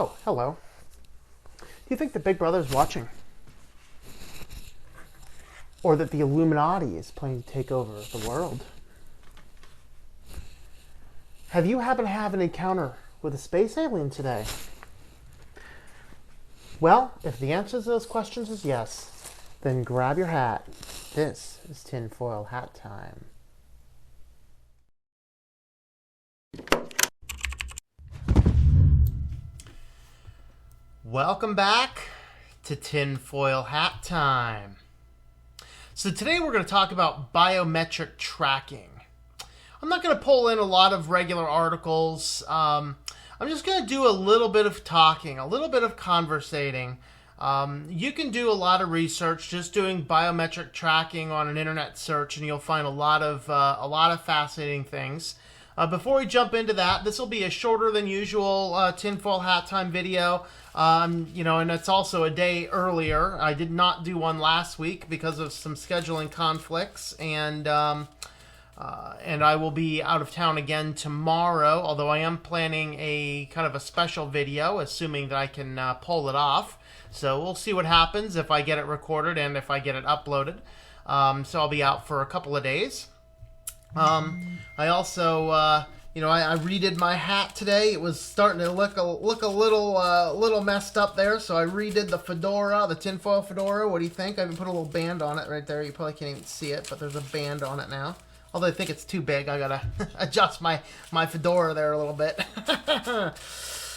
Oh, hello. Do you think that Big Brother's watching? Or that the Illuminati is planning to take over the world? Have you happened to have an encounter with a space alien today? Well, if the answer to those questions is yes, then grab your hat. This is tinfoil hat time. Welcome back to tinfoil hat time. So today we're going to talk about biometric tracking. I'm not going to pull in a lot of regular articles. I'm just going to do a little bit of talking, a little bit of conversating. You can do a lot of research just doing biometric tracking on an internet search, and you'll find a lot of fascinating things. Before we jump into that, this will be a shorter than usual tinfoil hat time video. And it's also a day earlier. I did not do one last week because of some scheduling conflicts, and I will be out of town again tomorrow, although I am planning a kind of a special video, assuming that I can pull it off. So we'll see what happens if I get it recorded and if I get it uploaded. So I'll be out for a couple of days. I also, I redid my hat today. It was starting to look a little messed up there, so I redid the fedora, the tinfoil fedora. What do you think? I even put a little band on it right there. You probably can't even see it, but there's a band on it now. Although I think it's too big, I gotta adjust my fedora there a little bit.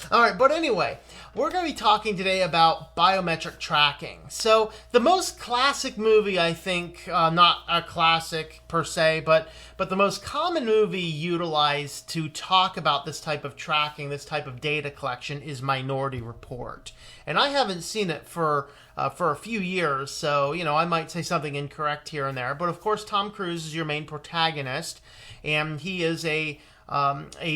All right, but anyway, we're going to be talking today about biometric tracking. So the most classic movie, I think, not a classic per se, but the most common movie utilized to talk about this type of tracking, this type of data collection, is Minority Report. And I haven't seen it for a few years, so I might say something incorrect here and there. But of course, Tom Cruise is your main protagonist, and he is a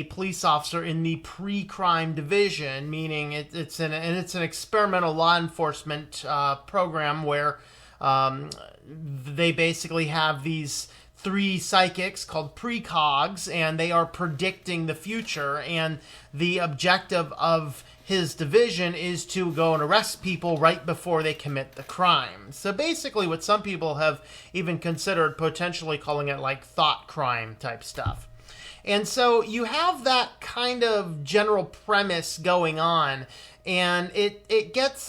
police officer in the pre-crime division, meaning it's an experimental law enforcement program where they basically have these three psychics called precogs, and they are predicting the future, and the objective of his division is to go and arrest people right before they commit the crime. So basically what some people have even considered potentially calling it like thought crime type stuff. And so you have that kind of general premise going on, and it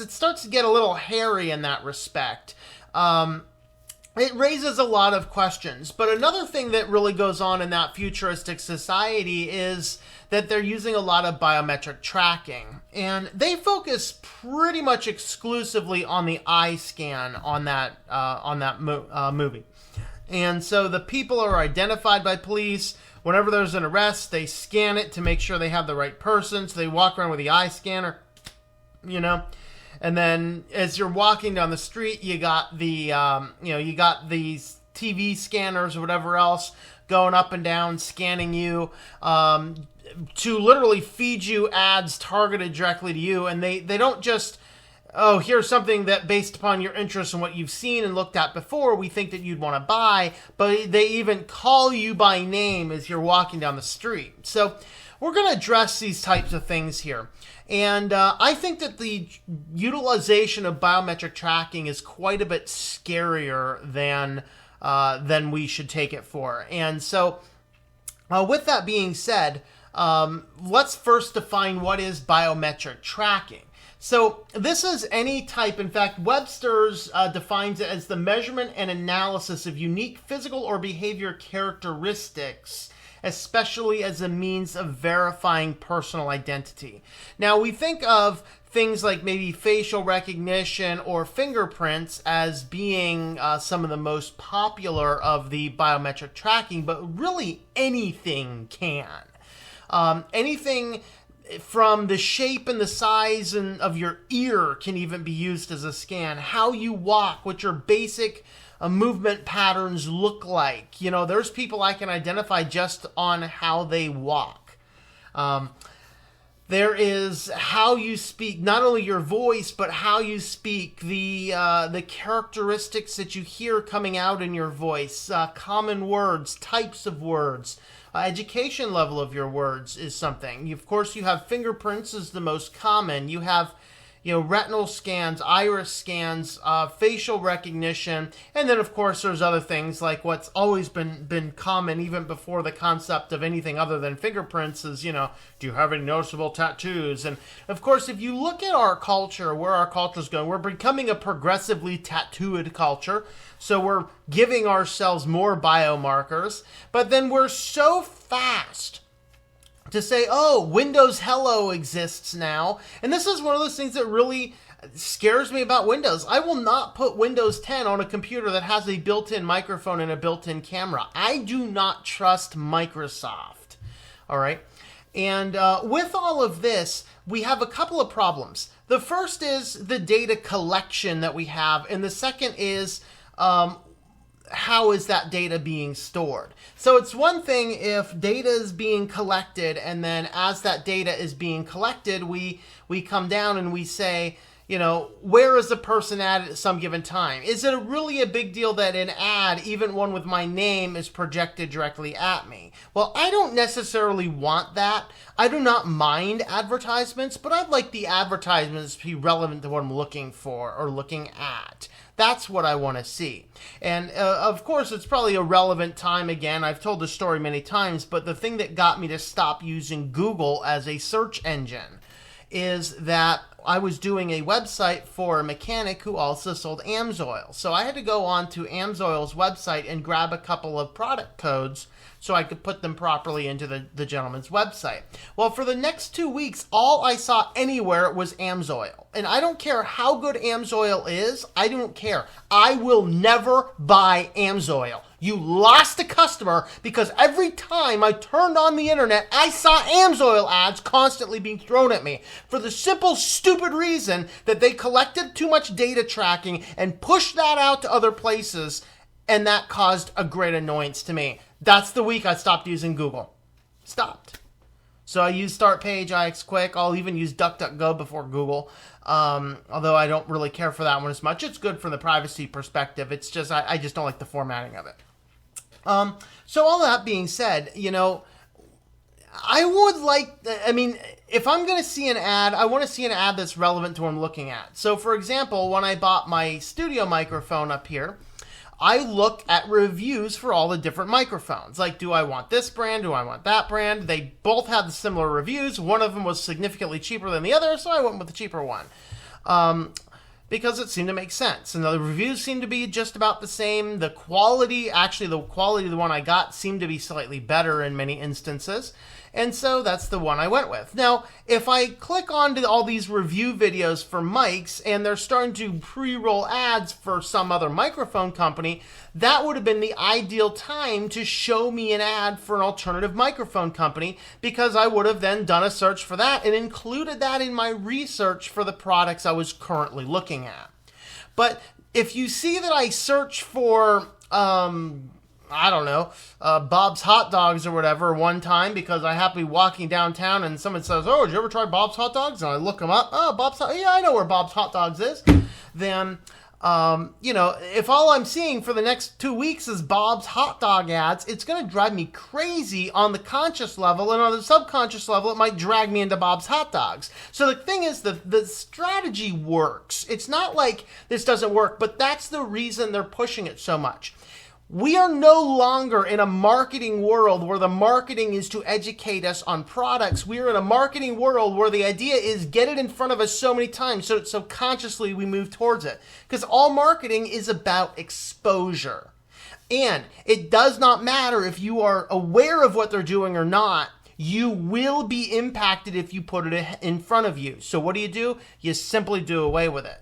starts to get a little hairy in that respect. It raises a lot of questions. But another thing that really goes on in that futuristic society is that they're using a lot of biometric tracking. And they focus pretty much exclusively on the eye scan on that movie. And so the people are identified by police. Whenever there's an arrest, they scan it to make sure they have the right person. So they walk around with the eye scanner, And then as you're walking down the street, you got these TV scanners or whatever else going up and down, scanning you to literally feed you ads targeted directly to you. And they don't just, oh, here's something that based upon your interest and what you've seen and looked at before, we think that you'd want to buy, but they even call you by name as you're walking down the street. So we're going to address these types of things here. And I think that the utilization of biometric tracking is quite a bit scarier than we should take it for. And so with that being said, let's first define what is biometric tracking. So this is any type, in fact, Webster's defines it as the measurement and analysis of unique physical or behavior characteristics, especially as a means of verifying personal identity. Now, we think of things like maybe facial recognition or fingerprints as being some of the most popular of the biometric tracking, but really anything can. Anything from the shape and the size of your ear can even be used as a scan. How you walk, what your basic movement patterns look like. There's people I can identify just on how they walk. There is how you speak, not only your voice, but how you speak, the characteristics that you hear coming out in your voice, common words, types of words, Education level of your words is something. Of course, you have fingerprints is the most common. You have, retinal scans, iris scans, facial recognition, and then of course there's other things like what's always been common even before the concept of anything other than fingerprints is, do you have any noticeable tattoos? And of course, if you look at our culture, where our culture's going, we're becoming a progressively tattooed culture. So we're giving ourselves more biomarkers, but then we're so fast to say, oh, Windows Hello exists now. And this is one of those things that really scares me about Windows. I will not put Windows 10 on a computer that has a built-in microphone and a built-in camera. I do not trust Microsoft. All right. And with all of this, we have a couple of problems. The first is the data collection that we have. And the second is how is that data being stored? So it's one thing if data is being collected, and then as that data is being collected, we come down and we say, where is the person at some given time? Is it really a big deal that an ad, even one with my name, is projected directly at me? Well, I don't necessarily want that. I do not mind advertisements, but I'd like the advertisements to be relevant to what I'm looking for or looking at. That's what I want to see. And of course, it's probably a relevant time again. I've told this story many times, but the thing that got me to stop using Google as a search engine is that I was doing a website for a mechanic who also sold AMSOIL. So I had to go on to AMSOIL's website and grab a couple of product codes so I could put them properly into the gentleman's website. Well, for the next 2 weeks, all I saw anywhere was AMSOIL. And I don't care how good AMSOIL is. I don't care. I will never buy AMSOIL. You lost a customer because every time I turned on the internet, I saw AMSOIL ads constantly being thrown at me for the simple, stupid reason that they collected too much data tracking and pushed that out to other places, and that caused a great annoyance to me. That's the week I stopped using Google. Stopped. So I use Startpage, IXQuick. I'll even use DuckDuckGo before Google. Although I don't really care for that one as much. It's good from the privacy perspective. It's just, I just don't like the formatting of it. So all that being said, I would like, if I'm going to see an ad, I want to see an ad that's relevant to what I'm looking at. So for example, when I bought my studio microphone up here, I look at reviews for all the different microphones. Like, do I want this brand? Do I want that brand? They both had similar reviews. One of them was significantly cheaper than the other, so I went with the cheaper one. Because it seemed to make sense. And the reviews seemed to be just about the same. The quality of the one I got seemed to be slightly better in many instances. And so that's the one I went with. Now, if I click onto all these review videos for mics and they're starting to pre-roll ads for some other microphone company, that would have been the ideal time to show me an ad for an alternative microphone company, because I would have then done a search for that and included that in my research for the products I was currently looking at. But if you see that I search for, Bob's Hot Dogs or whatever one time because I happen to be walking downtown and someone says, oh, did you ever try Bob's Hot Dogs? And I look them up. Oh, yeah, I know where Bob's Hot Dogs is. Then, if all I'm seeing for the next 2 weeks is Bob's Hot Dog ads, it's going to drive me crazy on the conscious level, and on the subconscious level, it might drag me into Bob's Hot Dogs. So the thing is, the strategy works. It's not like this doesn't work, but that's the reason they're pushing it so much. We are no longer in a marketing world where the marketing is to educate us on products. We are in a marketing world where the idea is get it in front of us so many times so consciously we move towards it. Because all marketing is about exposure. And it does not matter if you are aware of what they're doing or not. You will be impacted if you put it in front of you. So what do? You simply do away with it.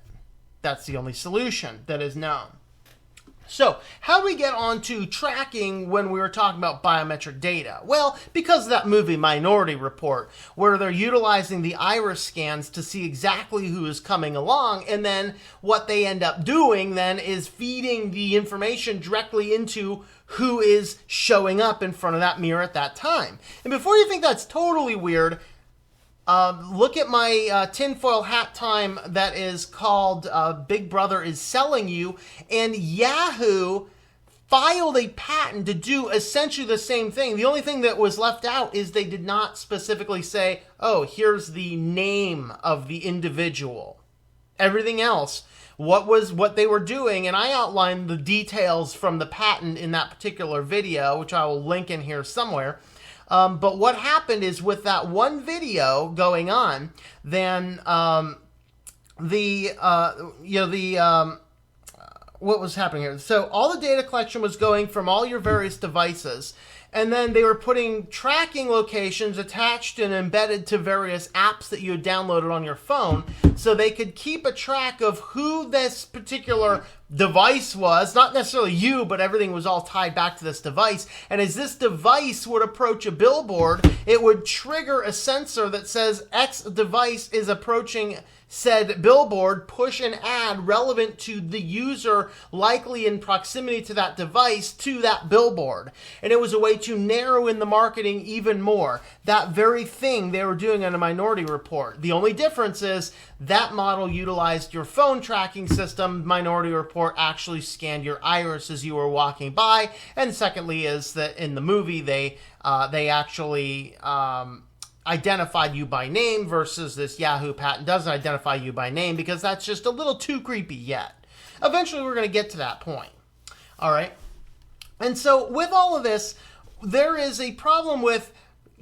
That's the only solution that is known. So, how do we get onto tracking when we were talking about biometric data? Well, because of that movie Minority Report, where they're utilizing the iris scans to see exactly who is coming along, and then what they end up doing then is feeding the information directly into who is showing up in front of that mirror at that time. And before you think that's totally weird, look at my tinfoil hat time that is called Big Brother is Selling You, and Yahoo filed a patent to do essentially the same thing. The only thing that was left out is they did not specifically say, oh, here's the name of the individual. Everything else, what they were doing, and I outlined the details from the patent in that particular video, which I will link in here somewhere. But what happened is with that one video going on, then what was happening here? So all the data collection was going from all your various devices, and then they were putting tracking locations attached and embedded to various apps that you had downloaded on your phone, so they could keep a track of who this particular device was. Not necessarily you, but everything was all tied back to this device. And as this device would approach a billboard, it would trigger a sensor that says X device is approaching said billboard, push an ad relevant to the user likely in proximity to that device to that billboard. And it was a way to narrow in the marketing even more. That very thing they were doing in a Minority Report. The only difference is that model utilized your phone tracking system. Minority Report actually scanned your iris as you were walking by. And secondly is that in the movie they actually identified you by name, versus this Yahoo patent doesn't identify you by name because that's just a little too creepy yet. Eventually we're going to get to that point. All right. And so with all of this, there is a problem with,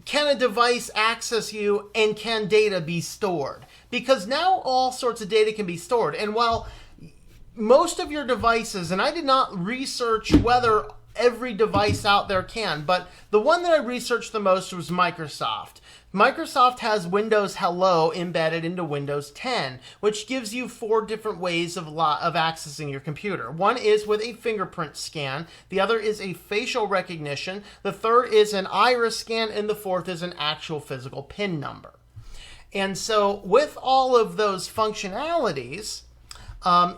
can a device access you and can data be stored? Because now all sorts of data can be stored. And while most of your devices, and I did not research whether every device out there can, but the one that I researched the most was Microsoft. Microsoft has Windows Hello embedded into Windows 10, which gives you 4 different ways of accessing your computer. One is with a fingerprint scan, the other is a facial recognition, the third is an iris scan, and the fourth is an actual physical PIN number. And so with all of those functionalities,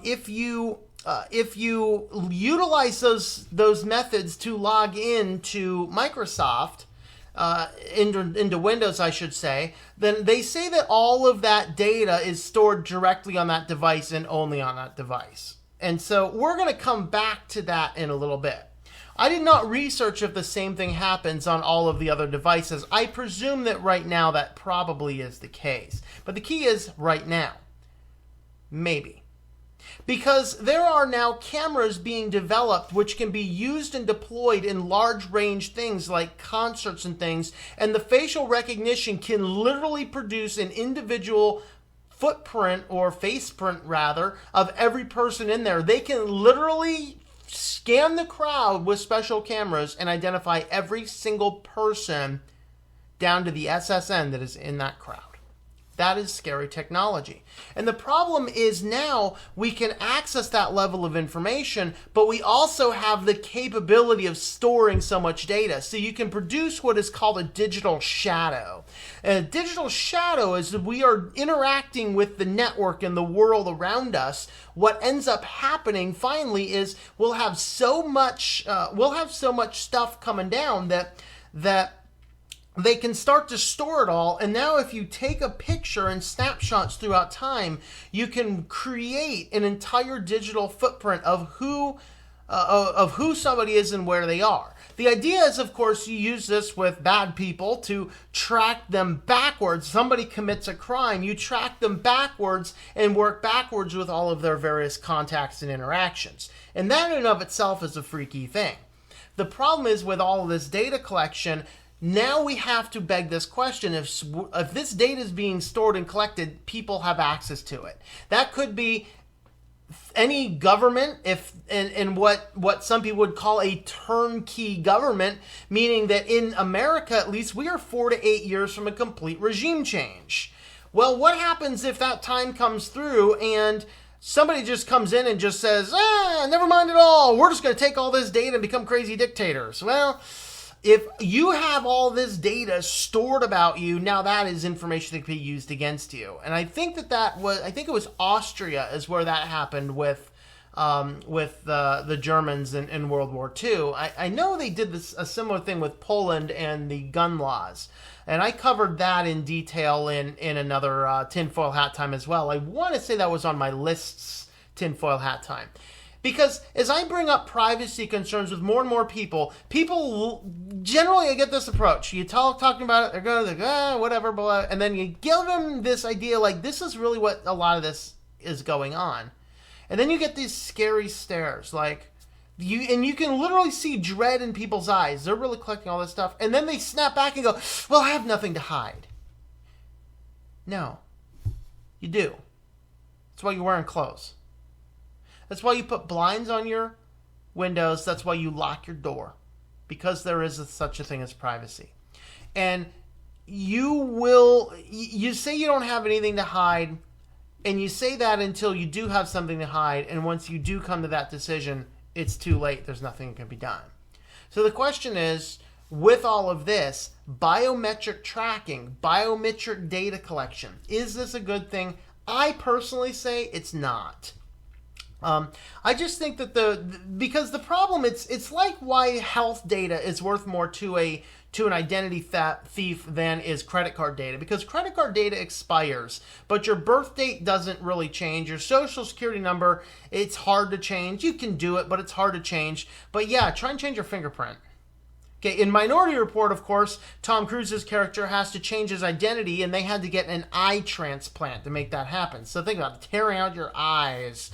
if you utilize those methods to log into Microsoft, into Windows, I should say, then they say that all of that data is stored directly on that device and only on that device. And so we're going to come back to that in a little bit. I did not research if the same thing happens on all of the other devices. I presume that right now that probably is the case. But the key is right now. Maybe. Because there are now cameras being developed which can be used and deployed in large range things like concerts and things, and the facial recognition can literally produce an individual footprint, or face print rather, of every person in there. They can literally scan the crowd with special cameras and identify every single person down to the SSN that is in that crowd. That is scary technology. And the problem is now we can access that level of information, but we also have the capability of storing so much data. So you can produce what is called a digital shadow. And a digital shadow is that we are interacting with the network and the world around us. What ends up happening finally is we'll have so much stuff coming down that they can start to store it all. And now if you take a picture and snapshots throughout time, you can create an entire digital footprint of who somebody is and where they are. The idea is, of course, you use this with bad people to track them backwards. Somebody commits a crime, you track them backwards and work backwards with all of their various contacts and interactions. And that in and of itself is a freaky thing. The problem is with all of this data collection, now we have to beg this question: if this data is being stored and collected, people have access to it. That could be any government, and what some people would call a turnkey government, meaning that in America, at least, we are 4 to 8 years from a complete regime change. Well, what happens if that time comes through and somebody just comes in and just says, never mind at all, we're just going to take all this data and become crazy dictators? Well, if you have all this data stored about you, now that is information that can be used against you. And I think I think it was Austria is where that happened with the Germans in World War II. I know they did a similar thing with Poland and the gun laws. And I covered that in detail in another tinfoil hat time as well. I want to say that was on my lists tinfoil hat time. Because as I bring up privacy concerns with more and more people generally get this approach. You talking about it, they're going to whatever, blah, and then you give them this idea like this is really what a lot of this is going on. And then you get these scary stares, like you can literally see dread in people's eyes. They're really collecting all this stuff, and then they snap back and go, "Well, I have nothing to hide." No, you do. That's why you're wearing clothes. That's why you put blinds on your windows. That's why you lock your door, because there is such a thing as privacy. And you say you don't have anything to hide, and you say that until you do have something to hide, and once you do come to that decision, it's too late. There's nothing that can be done. So the question is, with all of this, biometric tracking, biometric data collection, is this a good thing? I personally say it's not. I just think that because the problem, it's like why health data is worth more to an identity thief than is credit card data, because credit card data expires, but your birth date doesn't really change. Your social security number, it's hard to change. You can do it, but it's hard to change. But yeah, try and change your fingerprint. Okay, in Minority Report, of course, Tom Cruise's character has to change his identity, and they had to get an eye transplant to make that happen. So think about it, tearing out your eyes.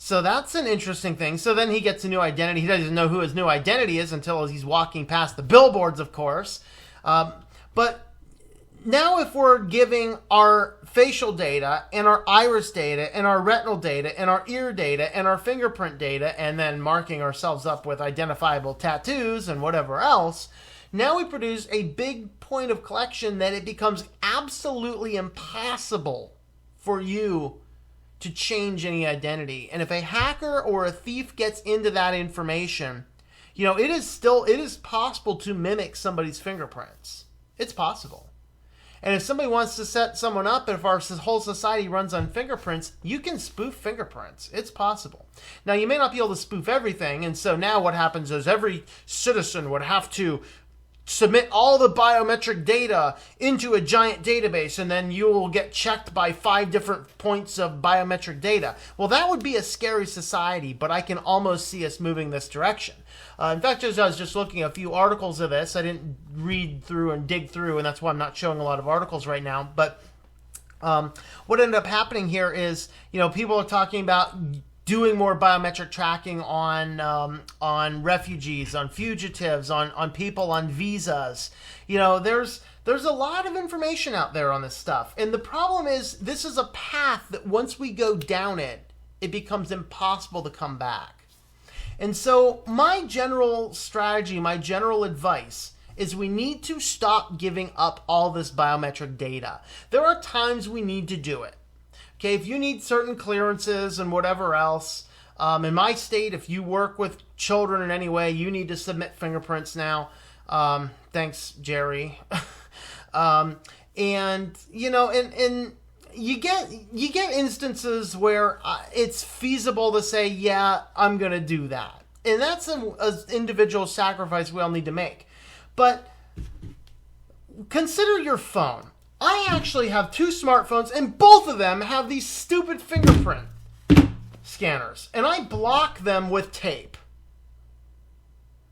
So that's an interesting thing. So then he gets a new identity. He doesn't know who his new identity is until he's walking past the billboards, of course. But now if we're giving our facial data and our iris data and our retinal data and our ear data and our fingerprint data and then marking ourselves up with identifiable tattoos and whatever else, now we produce a big point of collection that it becomes absolutely impossible for you to change any identity. And if a hacker or a thief gets into that information, it is possible to mimic somebody's fingerprints. It's possible. And if somebody wants to set someone up, if our whole society runs on fingerprints, you can spoof fingerprints. It's possible. Now, you may not be able to spoof everything, and so now what happens is every citizen would have to submit all the biometric data into a giant database, and then you will get checked by 5 different points of biometric data. Well, that would be a scary society, but I can almost see us moving this direction. In fact, as I was just looking at a few articles of this, I didn't read through and dig through, and that's why I'm not showing a lot of articles right now, but what ended up happening here is, people are talking about doing more biometric tracking on refugees, on fugitives, on people on visas. There's a lot of information out there on this stuff. And the problem is, this is a path that once we go down it, it becomes impossible to come back. And so my general strategy, my general advice is we need to stop giving up all this biometric data. There are times we need to do it. Okay, if you need certain clearances and whatever else, in my state, if you work with children in any way, you need to submit fingerprints now. Thanks, Jerry. And you get instances where it's feasible to say, yeah, I'm going to do that. And that's an individual sacrifice we all need to make. But consider your phone. I actually have 2 smartphones, and both of them have these stupid fingerprint scanners. And I block them with tape.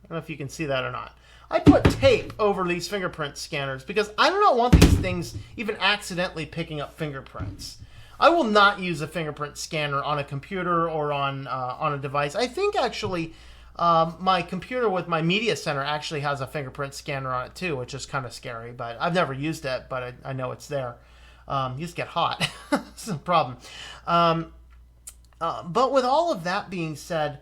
I don't know if you can see that or not. I put tape over these fingerprint scanners because I do not want these things even accidentally picking up fingerprints. I will not use a fingerprint scanner on a computer or on a device. I think actually my computer with my media center actually has a fingerprint scanner on it too, which is kind of scary, but I've never used it, but I know it's there. You just get hot. It's a problem. But with all of that being said,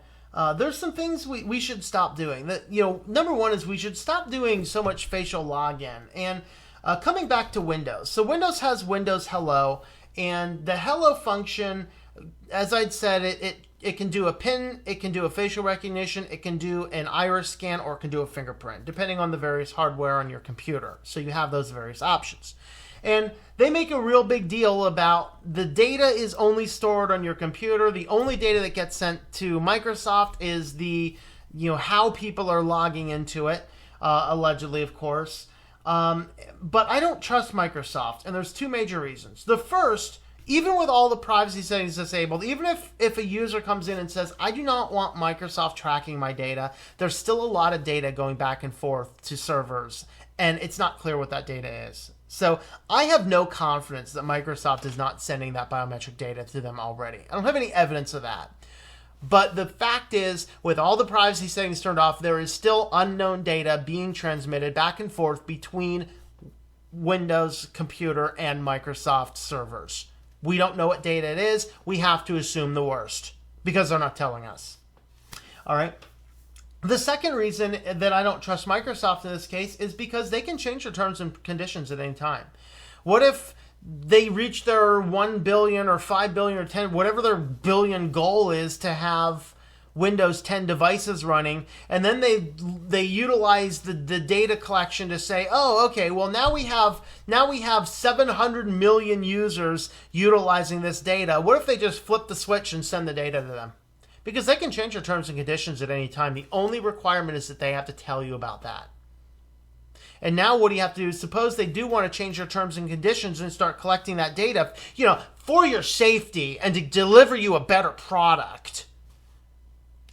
there's some things we should stop doing. That, number one is we should stop doing so much facial login. And coming back to Windows. So Windows has Windows Hello, and the Hello function, as I'd said, it can do a PIN, it can do a facial recognition, it can do an iris scan, or it can do a fingerprint, depending on the various hardware on your computer. So you have those various options. And they make a real big deal about the data is only stored on your computer. The only data that gets sent to Microsoft is the, how people are logging into it, allegedly, of course. But I don't trust Microsoft, and there's 2 major reasons. The first even with all the privacy settings disabled, even if a user comes in and says, I do not want Microsoft tracking my data, there's still a lot of data going back and forth to servers, and it's not clear what that data is. So I have no confidence that Microsoft is not sending that biometric data to them already. I don't have any evidence of that. But the fact is, with all the privacy settings turned off, there is still unknown data being transmitted back and forth between Windows computer and Microsoft servers. We don't know what data it is. We have to assume the worst because they're not telling us. All right. The second reason that I don't trust Microsoft in this case is because they can change their terms and conditions at any time. What if they reach their 1 billion or 5 billion or 10, whatever their billion goal is to have Windows 10 devices running, and then they utilize the data collection to say, oh, okay, well now we have 700 million users utilizing this data. What if they just flip the switch and send the data to them? Because they can change their terms and conditions at any time. The only requirement is that they have to tell you about that. And now what do you have to do? Suppose they do want to change their terms and conditions and start collecting that data, for your safety and to deliver you a better product.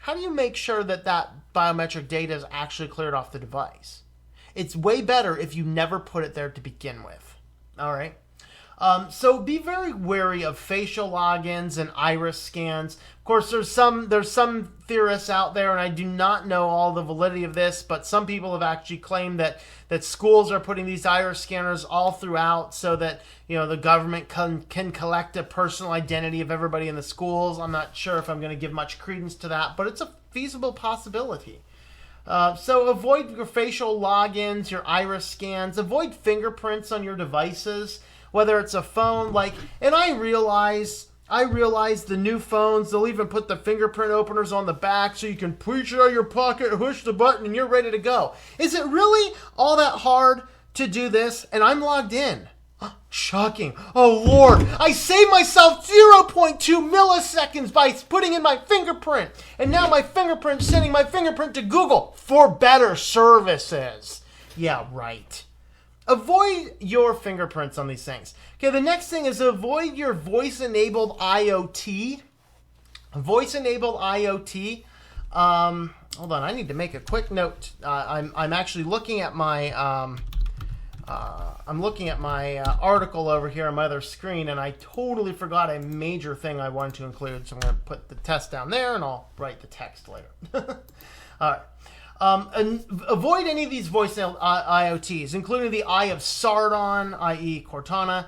How do you make sure that that biometric data is actually cleared off the device? It's way better if you never put it there to begin with. All right. So be very wary of facial logins and iris scans. Of course, there's some theorists out there, and I do not know all the validity of this, but some people have actually claimed that schools are putting these iris scanners all throughout so that the government can collect a personal identity of everybody in the schools. I'm not sure if I'm going to give much credence to that, but it's a feasible possibility. So avoid your facial logins, your iris scans, avoid fingerprints on your devices. Whether it's a phone, and I realize the new phones, they'll even put the fingerprint openers on the back so you can push it out of your pocket, push the button, and you're ready to go. Is it really all that hard to do this? And I'm logged in. Shocking. Oh, Lord. I saved myself 0.2 milliseconds by putting in my fingerprint. And now my fingerprint's sending my fingerprint to Google for better services. Yeah, right. Avoid your fingerprints on these things. Okay, the next thing is avoid your voice-enabled IoT. Voice-enabled IoT. Hold on, I need to make a quick note. I'm actually looking at my article over here on my other screen, and I totally forgot a major thing I wanted to include. So I'm going to put the test down there, and I'll write the text later. All right. And avoid any of these voice-enabled IoTs, including the Eye of Sardon, i.e. Cortana.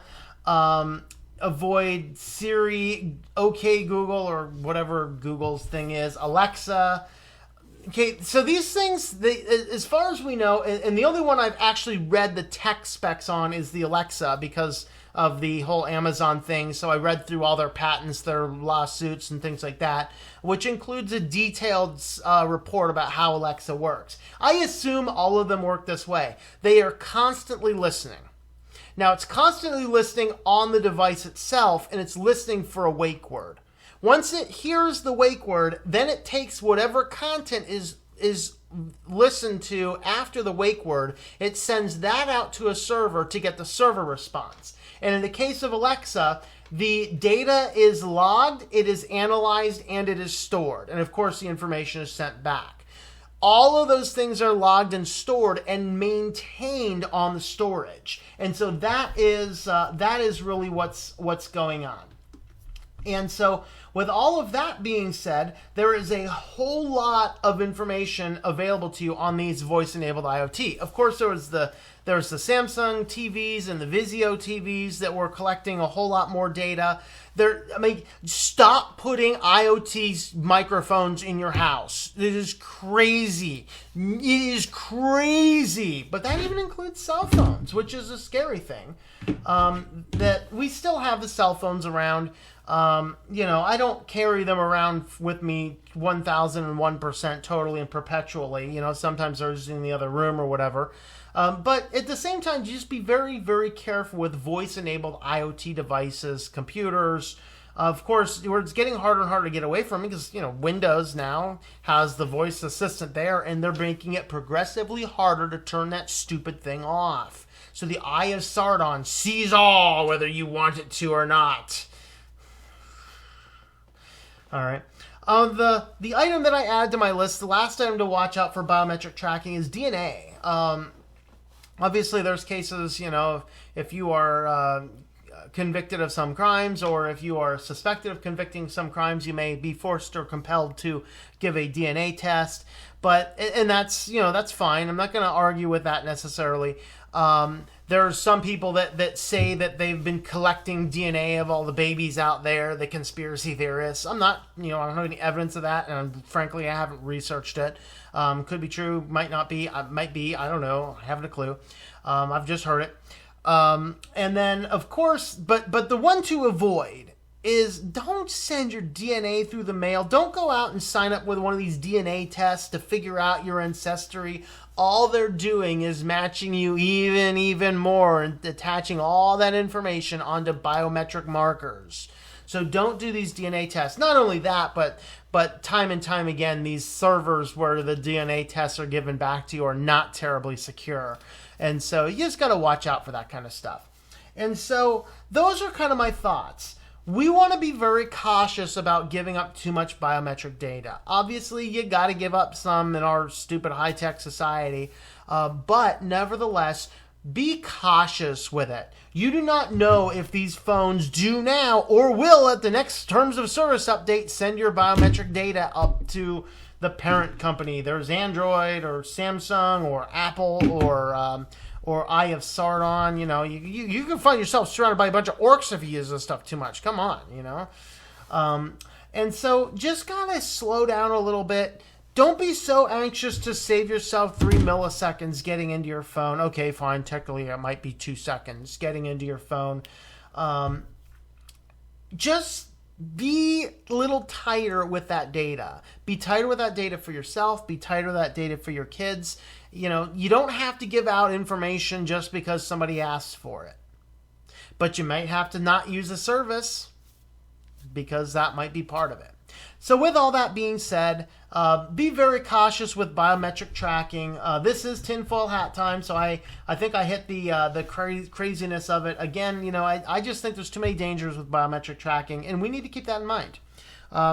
Avoid Siri, OK Google, or whatever Google's thing is, Alexa. Okay, so these things, as far as we know, and the only one I've actually read the tech specs on is the Alexa because of the whole Amazon thing. So I read through all their patents, their lawsuits, and things like that, which includes a detailed report about how Alexa works. I assume all of them work this way. They are constantly listening. Now, it's constantly listening on the device itself, and it's listening for a wake word. Once it hears the wake word, then it takes whatever content is listened to after the wake word, it sends that out to a server to get the server response. And in the case of Alexa, the data is logged, it is analyzed, and it is stored. And of course, the information is sent back. All of those things are logged and stored and maintained on the storage. And so that is really what's going on. And so with all of that being said, there is a whole lot of information available to you on these voice-enabled IoT. Of course, there's the Samsung TVs and the Vizio TVs that were collecting a whole lot more data. Stop putting IoT microphones in your house. It is crazy. It is crazy. But that even includes cell phones, which is a scary thing. That we still have the cell phones around. I don't carry them around with me 1001% totally and perpetually. Sometimes they're just in the other room or whatever. But at the same time, just be very, very careful with voice-enabled IoT devices, computers. Of course, it's getting harder and harder to get away from because, Windows now has the voice assistant there, and they're making it progressively harder to turn that stupid thing off. So the Eye of Sardon sees all, whether you want it to or not. All right. The item that I add to my list, the last item to watch out for biometric tracking is DNA. Obviously, there's cases, if you are convicted of some crimes, or if you are suspected of convicting some crimes, you may be forced or compelled to give a DNA test. And that's, that's fine. I'm not going to argue with that necessarily. There are some people that say that they've been collecting DNA of all the babies out there, the conspiracy theorists. I'm not, I don't have any evidence of that, and frankly, I haven't researched it. Could be true, might not be, might be, I don't know, I haven't a clue. I've just heard it. And then, of course, but the one to avoid is don't send your DNA through the mail. Don't go out and sign up with one of these DNA tests to figure out your ancestry. All they're doing is matching you even more and attaching all that information onto biometric markers. So don't do these DNA tests. Not only that, but time and time again, these servers where the DNA tests are given back to you are not terribly secure. And so you just got to watch out for that kind of stuff. And so those are kind of my thoughts. We want to be very cautious about giving up too much biometric data. Obviously, you got to give up some in our stupid high-tech society, but nevertheless, be cautious with it. You do not know if these phones do now or will at the next terms of service update send your biometric data up to the parent company. There's Android or Samsung or Apple or Eye of Sauron. You can find yourself surrounded by a bunch of orcs if you use this stuff too much. Come on, and so just gotta slow down a little bit. Don't be so anxious to save yourself 3 milliseconds getting into your phone. Okay, fine. Technically, it might be 2 seconds getting into your phone. Just be a little tighter with that data. Be tighter with that data for yourself. Be tighter with that data for your kids. You don't have to give out information just because somebody asks for it. But you might have to not use a service because that might be part of it. So with all that being said, be very cautious with biometric tracking. This is tinfoil hat time, so I think I hit the craziness of it. Again, I just think there's too many dangers with biometric tracking, and we need to keep that in mind.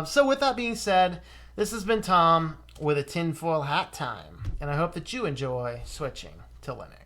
So with that being said, this has been Tom with a tinfoil hat time, and I hope that you enjoy switching to Linux.